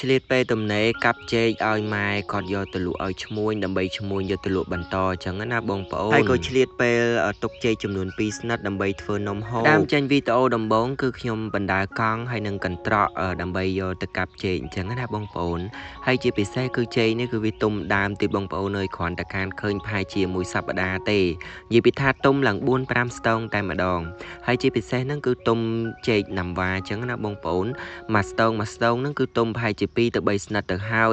ឆ្លៀតពេលទំនេរកាប់ចេកឲ្យម៉ែគាត់យកទៅលក់ឲ្យឈ្មួញដើម្បីឈ្មួញយកទៅលក់បន្តអញ្ចឹងណាបងប្អូនហើយក៏ឆ្លៀតពេលទុកចេកចំនួន2ស្និតដើម្បីធ្វើនំហូបតាមចេញវីដេអូដំបូងគឺខ្ញុំបណ្ដើរកង់ហើយនឹងកន្ត្រកដើម្បីយកទៅកាប់ចេកអញ្ចឹងណាបងប្អូនហើយជាពិសេសគឺចេកនេះគឺវាទុំដើមទីបងប្អូនអើយគ្រាន់តែខានឃើញផាយជាមួយសប្តាហ៍ទេនិយាយពីថាទុំឡើង4-5ស្តងតែម្ដងហើយជាពិសេសហ្នឹងគឺទុំចេកណាំវ៉ាអញ្ចឹងណាបងប្អូនមួយស្តងហ្នឹងគឺទុំផាយជា2ទៅ3ស្និតទៅហើ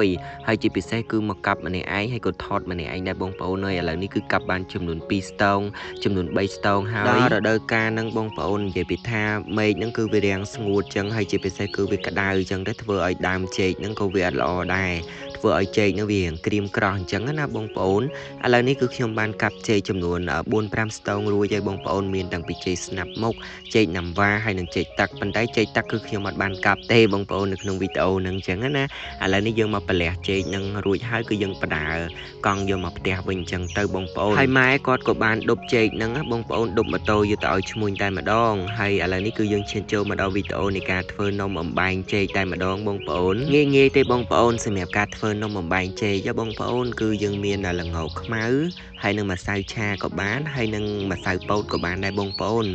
យជាពិសេសគឺមកកាប់ម្នាក់ឯងហើយក៏ថតម្នាក់ឯងដែរបងប្អូនអើយឥឡូវនេះគឺកាប់បានចំនួន2ស្តងចំនួន3ស្តងហើយដល់រដូវកាលហ្នឹងបងប្អូននិយាយពីថាមេឃហ្នឹងគឺវារាំងស្ងួតចឹងហើយជាពិសេសគឺវាក្តៅចឹងទៅធ្វើឲ្យដើមចេកហ្នឹងក៏វាអត់ល្អដែរធ្វើឲ្យចេកហ្នឹងវារៀងក្រៀមក្រោះអញ្ចឹងណាបងប្អូនឥឡូវនេះគឺខ្ញុំបានកាប់ចេកចំនួន4-5ស្តងរួចហើយបងប្អូនមានតាំងពីចេកស្នាប់មុខចេកណាំវ៉ាហើយនឹងចេកទឹកប៉ុន្តែចេកទឹកគឺខ្ញុំអត់បានកាប់ទេបងប្អូននៅក្នុងវីដេអូហ្នឹងអញ្ចឹងណាឥឡូវនេះយើងមកប្រលះចេកនឹងរួចហើយគឺយើងបដើកង់យកមកផ្ទះវិញអញ្ចឹងទៅបងប្អូនហើយម៉ែគាត់ក៏បានដុបចេកហ្នឹងបងប្អូនដុបម៉ូតូយកទៅឲ្យឈ្មួញតែម្ដងហើយឥឡូវនេះគឺយើងឈានចូលមកដល់វីដេអូនៃការធ្វើនំអំបែងចេកតែម្ដងបងប្អូនងាយទេបងប្អូនសម្រាប់ការធ្វើនំអំបែងចេកបងប្អូនគឺយើងមានល្ងខ្មៅហើយនឹងម្សៅឆាក៏បានហើយនឹងម្សៅពោតក៏បានដែរបងប្អូន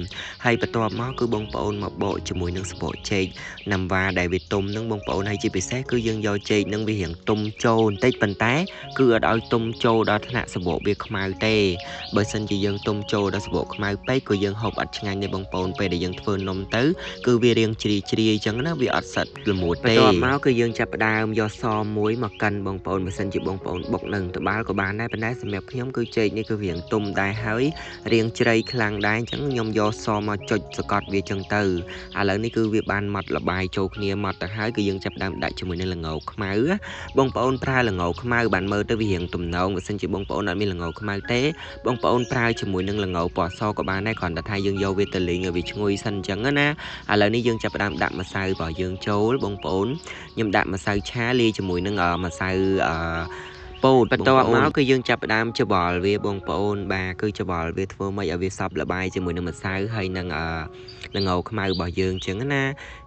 ហើយបន្ទាប់មកគឺបងប្អូនមកបកជាមួយនឹងស្បកចេកណាំវ៉ាដែលវាទុំហ្នឹងបងប្អូនហើយជាពិសេសគឺយើងយកចេកហ្នឹងវារៀងទុំចូលបន្តិចប៉ុន្តែគឺអត់ឲ្យទុំចូលដល់ថ្នាក់សបកវាខ្មៅទេបើសិនជាយើងទុំចូលដល់សបកខ្មៅពេកក៏យើងហូបអត់ឆ្ងាញ់ទេបងប្អូនពេលដែលយើងធ្វើនំទៅគឺវារៀងជ្រីអញ្ចឹងណាវាអត់សិតល្មួតទេបន្ទាប់មកគឺយើងចាប់ផ្ដើមយកសមួយមកកិនបងប្អូនបើសិនជាបងប្អូនបុកនឹងត្បាល់ក៏បានដែរប៉ុន្តែសម្រាប់ខ្ញុំគឺចេកនេះគឺរៀងទុំដែរហើយរៀងជ្រៃខ្លាំងដែរអញ្ចឹងខ្ញុំយកសមកចុចសកត់វាអញ្ចឹងទៅឥឡូវនេះគឺវាបានម៉ត់លបាយចូលគ្នាម៉ត់ទៅហើយគឺយើងចាប់ផ្ដើមដាក់ជាមួយនឹងល្ងខ្មៅបងប្អូនប្រើល្ងខ្មៅបានមើលទៅវារៀងទំនងបើសិនជាបងប្អូនអត់មានល្ងខ្មៅទេបងប្អូនប្រើជាមួយនឹងល្ងពណ៌សក៏បានដែរគ្រាន់តែថាយើងយកវាទៅលីងឲ្យវាឈ្ងុយសិនអញ្ចឹងណាឥឡូវនេះយើងចាប់ផ្ដើមដាក់ម្សៅរបស់យើងចូលបងប្អូនខ្ញុំដាក់ម្សៅឆាលាយជាមួយនឹងម្សៅពោតបន្ទាប់មកគឺយើងចាប់ផ្ដើមច្បល់វាបងប្អូនបាទគឺច្បល់វាធ្វើម៉េចឲ្យវាសព្វល្បាយជាមួយនឹងម្សៅហើយនឹងល្ងខ្មៅរបស់យើងអញ្ចឹងណា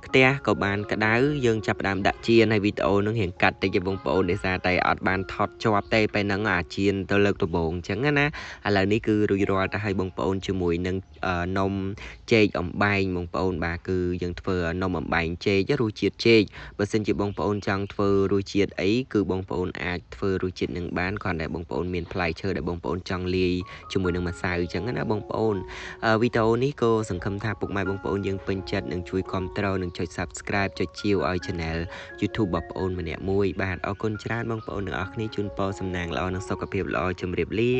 ខ្ទះក៏បានក្តៅយើងចាប់ផ្ដើមដាក់ចៀនហើយវីដេអូនឹងរៀងកាត់តិចទេបងប្អូនដោយសារតែអត់បានថតជាប់ទេពេលហ្នឹងអាចៀនទៅលើកដំបូងអញ្ចឹងណាឥឡូវនេះគឺរួចរាល់ទៅឲ្យបងប្អូនជាមួយនឹងនំចេកអំបែងបងប្អូនបាទគឺយើងធ្វើនំអំបែងចេករសជាតិចេកបើសិនជាបងប្អូនចង់ធ្វើរសជាតិអីគឺបងប្អូនអាចធ្វើរសជាតិនឹងបានគ្រាន់តែបងប្អូនមានផ្លែឈើដែលបងប្អូនចង់លាយជាមួយនឹងម្សៅអញ្ចឹងណាបងប្អូនវីដេអូនេះក៏សង្ឃឹមថាពុកម៉ែបងប្អូនយើងពេញចិត្តនឹងជួយគាំទ្រនិងចុច Subscribe ចុចជាវឲ្យ Channel YouTube បងប្អូនម្នាក់មួយបាទអរគុណច្រើនបងប្អូនទាំងអស់គ្នាជូនពរសំណាងល្អនិងសុខភាពល្អជម្រាបលា